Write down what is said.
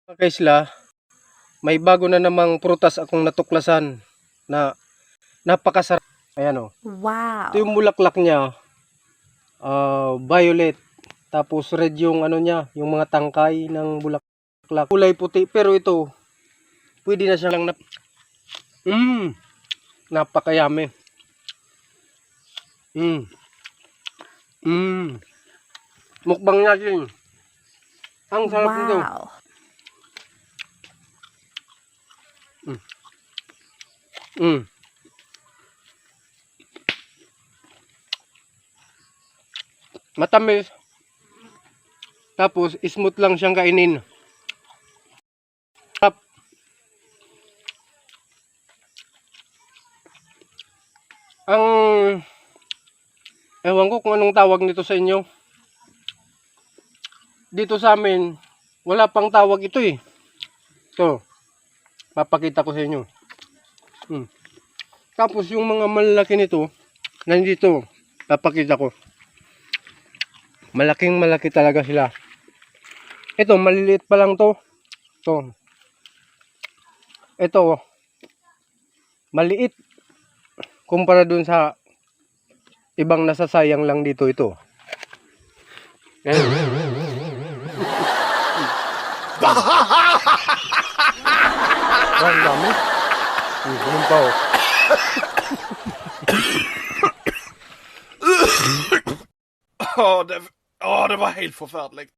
Mga kaisla, may bago na namang prutas akong natuklasan na napakasarap. Ayan o. Wow. Ito yung bulaklak niya, violet. Tapos red yung ano niya, yung mga tangkay ng bulaklak. Kulay puti, pero ito, pwede na siyang napakayami. Mukbang natin. Ang sarap nito. Wow. Matamis. Tapos smooth lang siyang kainin. Sarap. Ewan ko kung anong tawag nito sa inyo. Dito sa amin, wala pang tawag ito eh. So, papakita ko sa inyo. Tapos yung mga malalaki nito, nandito, papakita ko. Malaking malaki talaga sila. Ito, maliliit pa lang to. Ito, maliit. Kumpara dun sa ibang nasasayang lang dito ito. Ang dami. Ganun pa oh. Det var helt forferdelig.